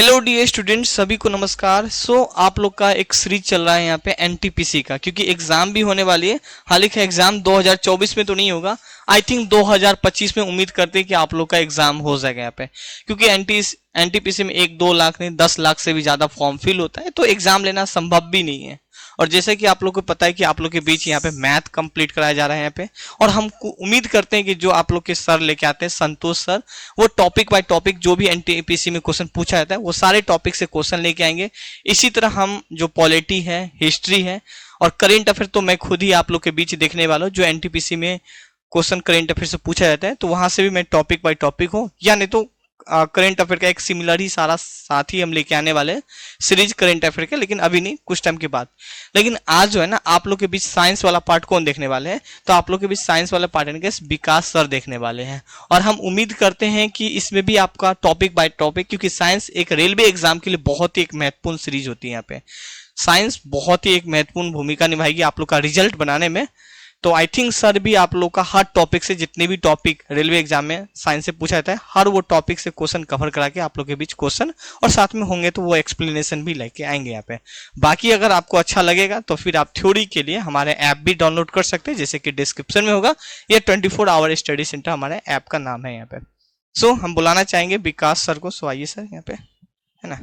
Hello dear students, सभी को नमस्कार। आप लोग का एक सीरीज चल रहा है यहाँ पे एनटीपीसी का, क्योंकि एग्जाम भी होने वाली है। हालांकि एग्जाम 2024 में तो नहीं होगा, आई थिंक 2025 में उम्मीद करते हैं कि आप लोग का एग्जाम हो जाएगा यहाँ पे, क्योंकि एनटीपीसी में 1-2 लाख नहीं 10 लाख से भी ज्यादा फॉर्म फिल होता है, तो एग्जाम लेना संभव भी नहीं है। और जैसे कि आप लोग को पता है कि आप लोग के बीच यहाँ पे मैथ कंप्लीट कराया जा रहा है यहाँ पे, और हम उम्मीद करते हैं कि जो आप लोग के सर लेके आते हैं संतोष सर, वो टॉपिक बाय टॉपिक जो भी एनटीपीसी में क्वेश्चन पूछा जाता है वो सारे टॉपिक से क्वेश्चन लेके आएंगे। इसी तरह हम जो पॉलिटी है, हिस्ट्री है और करेंट अफेयर तो मैं खुद ही आप लोग के बीच देखने वाला हूँ। जो एनटीपीसी में क्वेश्चन करेंट अफेयर से पूछा जाता है तो वहां से भी मैं टॉपिक बाय टॉपिक हूँ, या नहीं तो करेंट अफेयर का एक सिमिलर ही सारा साथ ही हम लेके आने वाले हैं सीरीज करेंट अफेयर के, लेकिन अभी नहीं, कुछ टाइम के बाद। लेकिन आज जो है ना, आप लोग के बीच साइंस वाला पार्ट कौन देखने वाले हैं, तो आप लोग के बीच साइंस वाला पार्ट यानी विकास सर देखने वाले हैं। और हम उम्मीद करते हैं कि इसमें भी आपका टॉपिक बाय टॉपिक, क्योंकि साइंस एक रेलवे एग्जाम के लिए बहुत ही एक महत्वपूर्ण सीरीज होती है। यहाँ पे साइंस बहुत ही एक महत्वपूर्ण भूमिका निभाएगी आप लोग का रिजल्ट बनाने में। तो आई थिंक सर भी आप लोग का हर टॉपिक से, जितने भी टॉपिक रेलवे एग्जाम में साइंस से पूछा जाता है, हर वो टॉपिक से क्वेश्चन कवर करा के आप लोग के बीच क्वेश्चन, और साथ में होंगे तो वो एक्सप्लेनेशन भी लेके आएंगे यहाँ पे। बाकी अगर आपको अच्छा लगेगा तो फिर आप थ्योरी के लिए हमारे ऐप भी डाउनलोड कर सकते हैं, जैसे कि डिस्क्रिप्शन में होगा। ये 24 आवर स्टडी सेंटर हमारे ऐप का नाम है यहाँ पे। हम बुलाना चाहेंगे विकास सर को। आइए सर यहाँ पे, है ना।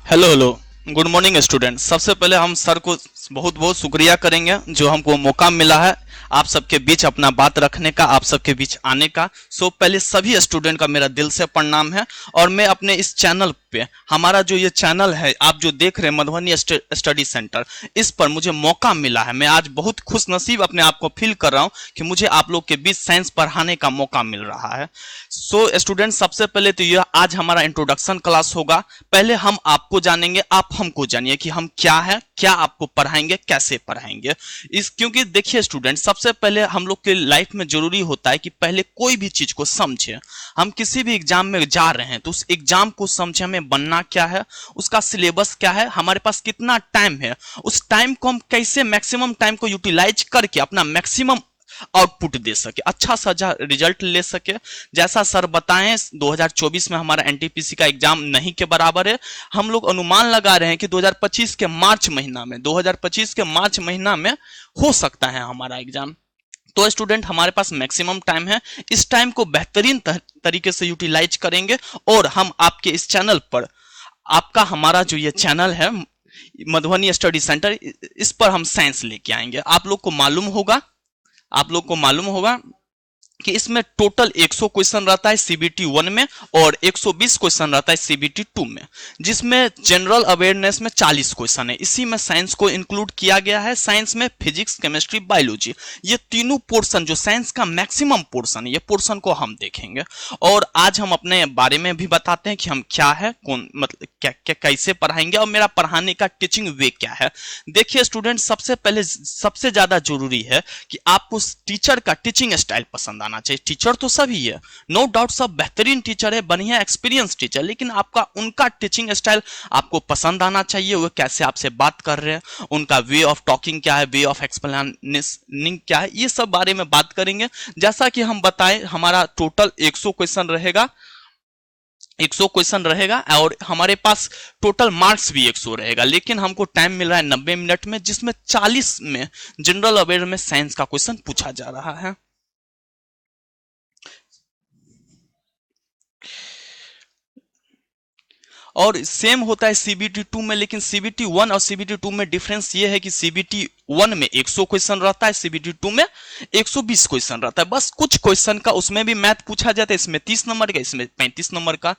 Hello hello, good morning student. सबसे पहले हम सर को बहुत बहुत शुक्रिया करेंगे जो हमको मौका मिला है आप सबके बीच अपना बात रखने का, आप सबके बीच आने का। पहले सभी स्टूडेंट का मेरा दिल से प्रणाम है। और मैं अपने इस चैनल पे, हमारा जो ये चैनल है आप जो देख रहे हैं मधुबनी स्टडी सेंटर, इस पर मुझे मौका मिला है। मैं आज बहुत खुश नसीब अपने आप को फील कर रहा हूँ कि मुझे आप लोग के बीच साइंस पढ़ाने का मौका मिल रहा है। स्टूडेंट, सबसे पहले तो यह आज हमारा इंट्रोडक्शन क्लास होगा। पहले हम आपको जानेंगे, आप हमको जानिए कि हम क्या है, क्या आपको पढ़ाएंगे, कैसे पढ़ाएंगे। क्योंकि देखिए स्टूडेंट, सबसे पहले हम लोग के लाइफ में जरूरी होता है कि पहले कोई भी चीज को समझे। हम किसी भी एग्जाम में जा रहे हैं तो उस एग्जाम को समझे, हमें बनना क्या है, उसका सिलेबस क्या है, हमारे पास कितना टाइम है, उस टाइम को हम कैसे मैक्सिमम टाइम को यूटिलाइज करके अपना मैक्सिमम आउटपुट दे सके, अच्छा सा रिजल्ट ले सके। जैसा सर बताएं 2024 में हमारा एनटीपीसी का एग्जाम नहीं के बराबर है। हम लोग अनुमान लगा रहे हैं कि 2025 के मार्च महीना में, 2025 के मार्च महीना में हो सकता है हमारा एग्जाम। तो स्टूडेंट, हमारे पास मैक्सिमम टाइम है, इस टाइम को बेहतरीन तरीके से यूटिलाइज करेंगे। और हम आपके इस चैनल पर, आपका हमारा जो ये चैनल है मधुबनी स्टडी सेंटर, इस पर हम साइंस लेके आएंगे। आप लोग को मालूम होगा कि इसमें टोटल 100 क्वेश्चन रहता है सीबीटी 1 में और 120 क्वेश्चन रहता है सीबीटी 2 में, जिसमें जनरल अवेयरनेस में 40 क्वेश्चन है। इसी में साइंस को इंक्लूड किया गया है। साइंस में फिजिक्स, केमिस्ट्री, बायोलॉजी, ये तीनों पोर्शन जो साइंस का मैक्सिमम पोर्शन है, ये पोर्शन को हम देखेंगे। और आज हम अपने बारे में भी बताते हैं कि हम क्या है, कौन मतलब क्या कैसे पढ़ाएंगे और मेरा पढ़ाने का टीचिंग वे क्या है। देखिए स्टूडेंट, सबसे पहले सबसे ज्यादा जरूरी है कि आपको टीचर का टीचिंग स्टाइल पसंद आना चाहिए। टीचर तो सभी है, नो डाउट, सब बेहतरीन टीचर है, बढ़िया एक्सपीरियंस टीचर, लेकिन आपका उनका टीचिंग स्टाइल आपको पसंद आना चाहिए। वो कैसे आपसे बात कर रहे हैं, उनका वे ऑफ टॉकिंग क्या है, वे ऑफ एक्सप्लेनिंग क्या है, ये सब बारे में बात करेंगे। जैसा कि हम बताएं, हमारा टोटल 100 क्वेश्चन रहेगा, 100 क्वेश्चन रहेगा और हमारे पास टोटल मार्क्स भी 100 रहेगा। लेकिन हमको टाइम मिल रहा है 90 मिनट में, जिसमें 40 में जनरल अवेयर में साइंस का क्वेश्चन पूछा जा रहा है। और सेम होता है सीबीटी 2 में, लेकिन सीबीटी 1 और सीबीटी 2 में डिफरेंस ये है कि सीबीटी 1 में 100 क्वेश्चन रहता है, सीबीटी 2 में 120 क्वेश्चन रहता है। बस कुछ क्वेश्चन का उसमें भी मैथ पूछा जाता है, इसमें 30 नंबर का, इसमें 35 नंबर का।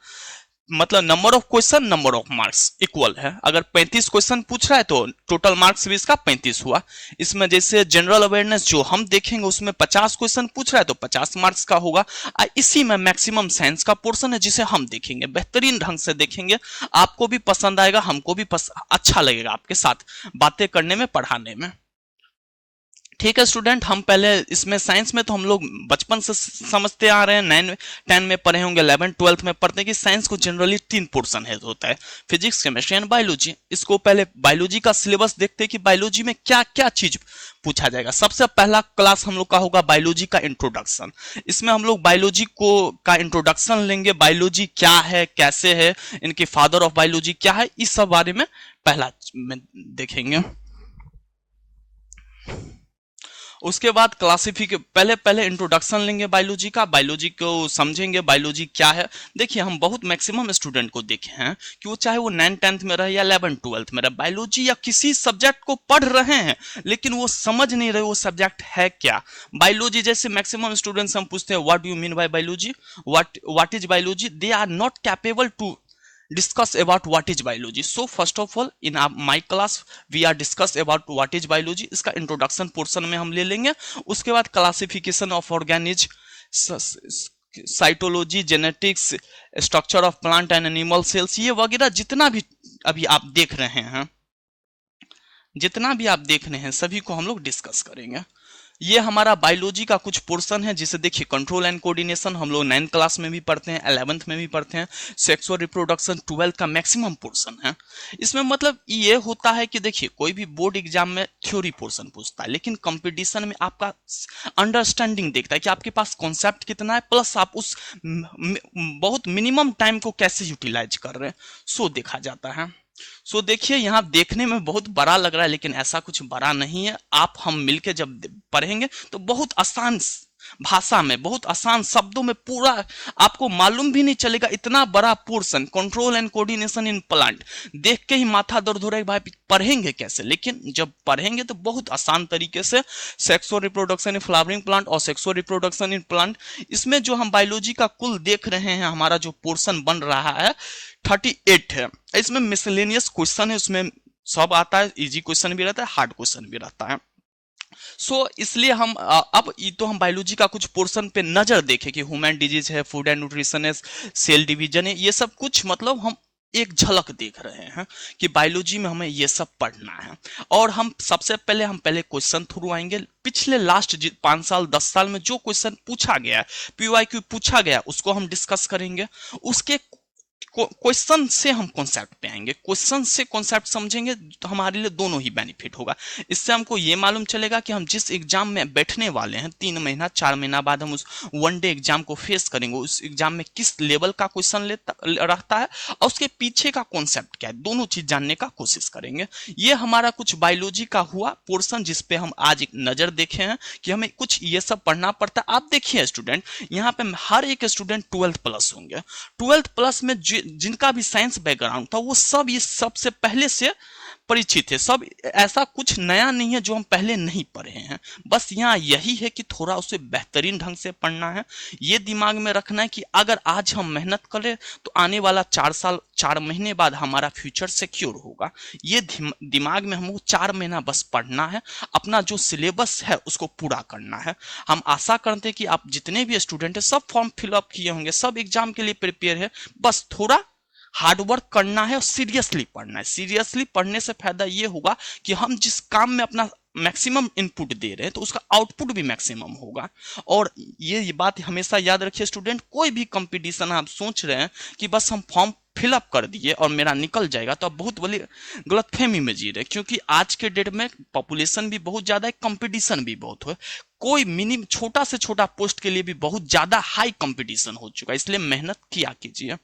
मतलब number of question, number of marks equal है। अगर 35 क्वेश्चन पूछ रहा है तो टोटल मार्क्स भी इसका 35 हुआ। इसमें जैसे जनरल अवेयरनेस जो हम देखेंगे उसमें 50 क्वेश्चन पूछ रहा है तो 50 मार्क्स का होगा। इसी में मैक्सिमम साइंस का पोर्शन है जिसे हम देखेंगे, बेहतरीन ढंग से देखेंगे। आपको भी पसंद आएगा, हमको भी अच्छा लगेगा आपके साथ बातें करने में, पढ़ाने में। ठीक है स्टूडेंट, हम पहले इसमें साइंस में तो हम लोग बचपन से समझते आ रहे हैं, 9 10 में पढ़े होंगे, 11 12 में पढ़ते हैं कि साइंस को जनरली 3 पोर्शन है होता है, फिजिक्स, केमिस्ट्री एंड बायोलॉजी। इसको पहले बायोलॉजी का सिलेबस देखते हैं कि बायोलॉजी में क्या क्या चीज पूछा जाएगा। सबसे पहला क्लास हम लोग का होगा बायोलॉजी का इंट्रोडक्शन। इसमें हम लोग बायोलॉजी को का इंट्रोडक्शन लेंगे, बायोलॉजी क्या है, कैसे है, इनके फादर ऑफ बायोलॉजी क्या है, इस सब बारे में पहला में देखेंगे। उसके बाद पहले पहले इंट्रोडक्शन लेंगे बायोलॉजी का, बायोलॉजी को समझेंगे, बायोलॉजी क्या है। देखिए हम बहुत मैक्सिमम स्टूडेंट को देखे हैं कि वो चाहे वो 9 10th में रहे या 11 12th में रहे, बायोलॉजी या किसी सब्जेक्ट को पढ़ रहे हैं लेकिन वो समझ नहीं रहे वो सब्जेक्ट है क्या। बायोलॉजी जैसे मैक्सिमम स्टूडेंट्स हम पूछते हैं what do you mean by biology, what is biology, they are not capable to discuss about what is biology. So first of all in my class we are discuss about what is biology. इसका introduction portion में हम ले लेंगे। उसके बाद classification of organism, cytology, genetics, structure of plant and animal cells, ये वगैरह जितना भी अभी आप देख रहे हैं, जितना भी आप देख रहे हैं सभी को हम लोग डिस्कस करेंगे। ये हमारा बायोलॉजी का कुछ पोर्शन है, जिसे देखिए कंट्रोल एंड कोऑर्डिनेशन हम लोग 9th क्लास में भी पढ़ते हैं, 11th में भी पढ़ते हैं, सेक्सुअल रिप्रोडक्शन 12th का मैक्सिमम पोर्शन है। इसमें मतलब ये होता है कि देखिए कोई भी बोर्ड एग्जाम में थ्योरी पोर्शन पूछता है, लेकिन कंपटीशन में आपका अंडरस्टैंडिंग देखता है कि आपके पास कॉन्सेप्ट कितना है, प्लस आप उस बहुत मिनिमम टाइम को कैसे यूटिलाइज कर रहे हैं, सो देखा जाता है। सो देखिए यहाँ देखने में बहुत बड़ा लग रहा है लेकिन ऐसा कुछ बड़ा नहीं है। आप हम मिलके जब पढ़ेंगे तो बहुत आसान भाषा में, बहुत आसान शब्दों में पूरा आपको मालूम भी नहीं चलेगा। इतना बड़ा portion control and coordination in plant देख के ही माथा दर्द हो रहा है भाई पढ़ेंगे कैसे, लेकिन जब पढ़ेंगे तो बहुत आसान तरीके से sexual reproduction in flowering plant और सेक्सुअल रिप्रोडक्शन इन प्लांट, इसमें जो हम बायोलॉजी का कुल देख रहे हैं हमारा जो पोर्शन बन रहा है 38 है। इसमें मिसलेनियस क्वेश्चन है, उसमें सब आता है, इजी क्वेश्चन भी रहता है, हार्ड क्वेश्चन भी रहता है। इसलिए हम अब तो हम बायोलॉजी का कुछ पोर्शन पे नजर देखें कि ह्यूमन डिजीज है, फूड एंड न्यूट्रिशन है, सेल डिवीजन है, ये सब कुछ मतलब हम एक झलक देख रहे हैं कि बायोलॉजी में हमें ये सब पढ़ना है। और हम सबसे पहले क्वेश्चन थ्रू आएंगे, पिछले लास्ट 5 साल 10 साल में जो क्वेश्चन पूछा गया है, पीवाईक्यू पूछा गया, उसको हम डिस्कस करेंगे। उसके क्वेश्चन से हम कॉन्सेप्ट पे आएंगे, क्वेश्चन से कॉन्सेप्ट समझेंगे तो हमारे लिए दोनों ही बेनिफिट होगा। इससे हमको ये मालूम चलेगा कि हम जिस एग्जाम में बैठने वाले हैं 3 महीना 4 महीना बाद हम उस वन डे एग्जाम को फेस करेंगे, उस एग्जाम में किस लेवल का क्वेश्चन रहता है और उसके पीछे का कॉन्सेप्ट क्या है, दोनों चीज जानने का कोशिश करेंगे। ये हमारा कुछ बायोलॉजी का हुआ पोर्शन जिसपे हम आज एक नजर देखे हैं कि हमें कुछ ये सब पढ़ना पड़ता है। आप देखिए स्टूडेंट, यहाँ पे हर एक स्टूडेंट 12th प्लस होंगे, 12th प्लस में जिनका भी साइंस बैकग्राउंड था वो सब ये सबसे पहले से परिचित है। सब ऐसा कुछ नया नहीं है जो हम पहले नहीं पढ़े हैं, बस यहाँ यही है कि थोड़ा उसे बेहतरीन ढंग से पढ़ना है। ये दिमाग में रखना है कि अगर आज हम मेहनत करें तो आने वाला 4 साल 4 महीने बाद हमारा फ्यूचर सिक्योर होगा। ये दिमाग में हमको 4 महीना बस पढ़ना है, अपना जो सिलेबस है उसको पूरा करना है। हम आशा करते हैं कि आप जितने भी स्टूडेंट है सब फॉर्म फिलअप किए होंगे, सब एग्जाम के लिए प्रिपेयर है, बस थोड़ा हार्डवर्क करना है और सीरियसली पढ़ना है। सीरियसली पढ़ने से फायदा ये होगा कि हम जिस काम में अपना मैक्सिमम इनपुट दे रहे हैं तो उसका आउटपुट भी मैक्सिमम होगा। और ये बात हमेशा याद रखिए स्टूडेंट, कोई भी कंपटीशन आप सोच रहे हैं कि बस हम फॉर्म फिलअप कर दिए और मेरा निकल जाएगा, तो आप बहुत बड़ी गलतफहमी में जी रहे, क्योंकि आज के डेट में पॉपुलेशन भी बहुत ज्यादा है, कंपटीशन भी बहुत है। कोई मिनिमम छोटा से छोटा पोस्ट के लिए भी बहुत ज्यादा हाई कंपटीशन हो चुका है, इसलिए मेहनत किया कीजिए।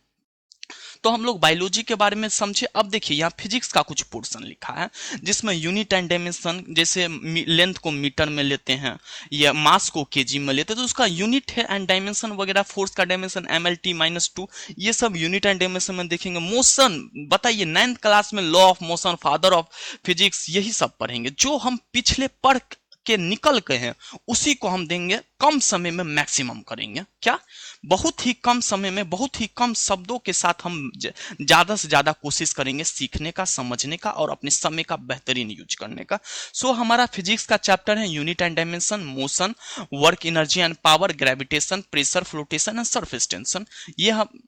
तो हम लोग बायोलॉजी के बारे में समझे। अब देखिए यहाँ फिजिक्स का कुछ पोर्शन लिखा है जिसमें यूनिट एंड डायमेंशन, जैसे लेंथ को मीटर में लेते हैं या मास को केजी में लेते हैं तो उसका यूनिट है, एंड डायमेंशन वगैरह, फोर्स का डायमेंशन mlt-2, ये सब यूनिट एंड डायमेंशन में देखेंगे। मोशन बताइए 9th क्लास में law of motion, father of physics, यही सब पढ़ेंगे। जो हम पिछले पढ़ के निकल गए हैं उसी को हम देंगे, कम समय में मैक्सिमम करेंगे। क्या बहुत ही कम समय में बहुत ही कम शब्दों के साथ हम ज्यादा से ज्यादा कोशिश करेंगे सीखने का, समझने का और अपने समय का बेहतरीन यूज करने का। हमारा फिजिक्स का चैप्टर है unit and dimension, motion, work, energy and power, gravitation, pressure, flotation and surface tension. ये हम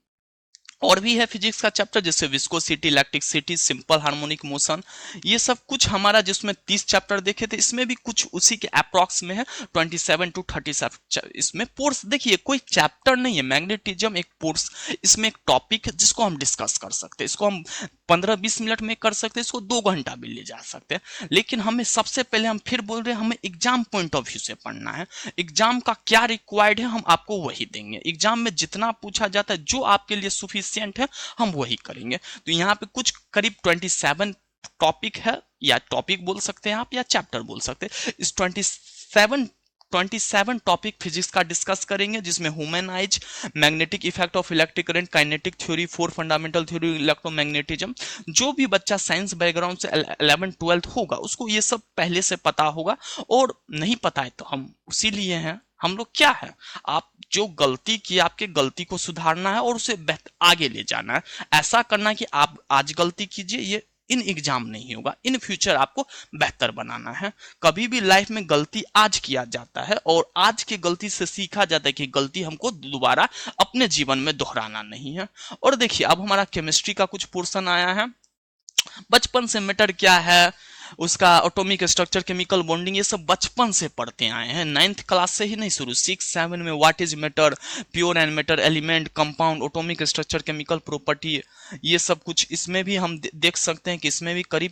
और भी है फिजिक्स का चैप्टर जैसे viscosity, electricity, simple harmonic motion, ये सब कुछ हमारा जिसमें 30 चैप्टर देखे थे, इसमें भी कुछ उसी के अप्रॉक्स में है 27 to 37। इसमें पोर्स देखिए कोई चैप्टर नहीं है, मैग्नेटिज्म एक पोर्स, इसमें एक टॉपिक है जिसको हम डिस्कस कर सकते हैं, इसको हम 15-20 मिनट में कर सकते हैं, इसको 2 घंटा भी ले जा सकते हैं। लेकिन हमें सबसे पहले हम फिर बोल रहे हैं हमें एग्जाम पॉइंट ऑफ व्यू से पढ़ना है, एग्जाम का क्या रिक्वायर्ड है हम आपको वही देंगे, एग्जाम में जितना पूछा जाता है जो आपके लिए सफिशिएंट है हम वही करेंगे। तो यहाँ पे कुछ करीब 27 टॉपिक है, या टॉपिक बोल सकते हैं आप या चैप्टर बोल सकते हैं। इस 27 टॉपिक फिजिक्स का डिस्कस करेंगे, जिसमें human eyes, magnetic effect of electric current, kinetic theory, 4 fundamental theory electromagnetism. जो भी बच्चा साइंस बैकग्राउंड से 11th-12th होगा उसको ये सब पहले से पता होगा, और नहीं पता है तो हम इसीलिए हैं, हम लोग क्या है, आप जो गलती की आपके गलती को सुधारना है और उसे आगे ले जाना है, ऐसा करना कि आप आज गलती कीजिए ये इन एग्जाम नहीं होगा, इन फ्यूचर आपको बेहतर बनाना है। कभी भी लाइफ में गलती आज किया जाता है और आज की गलती से सीखा जाता है कि गलती हमको दोबारा अपने जीवन में दोहराना नहीं है। और देखिए अब हमारा केमिस्ट्री का कुछ पोर्शन आया है, बचपन से मैटर क्या है, उसका एटॉमिक स्ट्रक्चर, केमिकल बॉन्डिंग, ये सब बचपन से पढ़ते आए हैं, 9th क्लास से ही नहीं शुरू, 6-7 में what is matter, pure and matter, element, compound, atomic structure, chemical property, ये सब कुछ इसमें भी हम देख सकते हैं कि इसमें भी करीब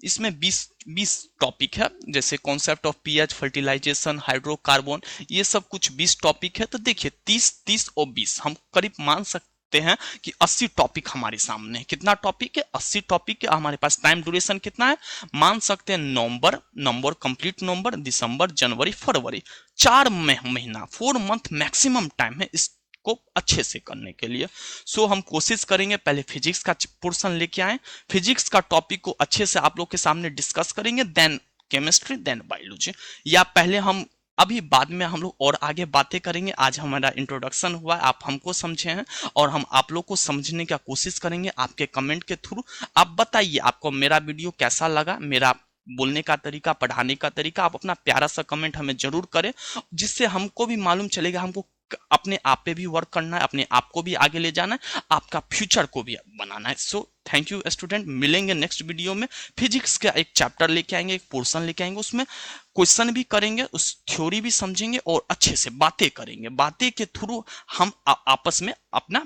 इसमें 20 टॉपिक है, जैसे concept of pH, fertilization, hydrocarbon, ये सब कुछ 20 टॉपिक है। तो देखिए 30 और 20 हम करीब मान सकते हैं कि 80 टॉपिक हमारे सामने है। कितना टॉपिक है? 80 टॉपिक है। हमारे पास टाइम ड्यूरेशन कितना है? मान सकते हैं नवंबर कंप्लीट नवंबर, दिसंबर, जनवरी, फरवरी, 4 महीना, 4 मंथ मैक्सिमम टाइम है इस को अच्छे से करने के लिए। सो हम कोशिश करेंगे पहले फिजिक्स का पोर्शन लेके आए, फिजिक्स का टॉपिक को अच्छे से आप लोग के सामने डिस्कस करेंगे, देन केमिस्ट्री, देन बायोलॉजी, या पहले हम अभी बाद में हम लोग और आगे बातें करेंगे। आज हमारा इंट्रोडक्शन हुआ, आप हमको समझे हैं और हम आप लोग को समझने की कोशिश करेंगे आपके कमेंट के थ्रू। आप बताइए आपको मेरा वीडियो कैसा लगा, मेरा बोलने का तरीका, पढ़ाने का तरीका। आप अपना प्यारा सा कमेंट हमें जरूर करें, जिससे हमको भी मालूम चलेगा हमको अपने आप पे भी वर्क करना है, अपने आप को भी आगे ले जाना है, आपका फ्यूचर को भी बनाना है। सो थैंक यू स्टूडेंट, मिलेंगे नेक्स्ट वीडियो में। फिजिक्स का एक चैप्टर लेके आएंगे, एक पोर्शन लेके आएंगे, उसमें क्वेश्चन भी करेंगे, उस थ्योरी भी समझेंगे और अच्छे से बातें करेंगे। बातें के थ्रू हम आपस में अपना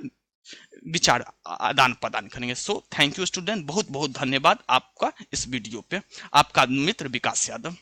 विचार आदान प्रदान करेंगे। सो थैंक यू स्टूडेंट, बहुत बहुत धन्यवाद आपका इस वीडियो पे। आपका मित्र विकास यादव।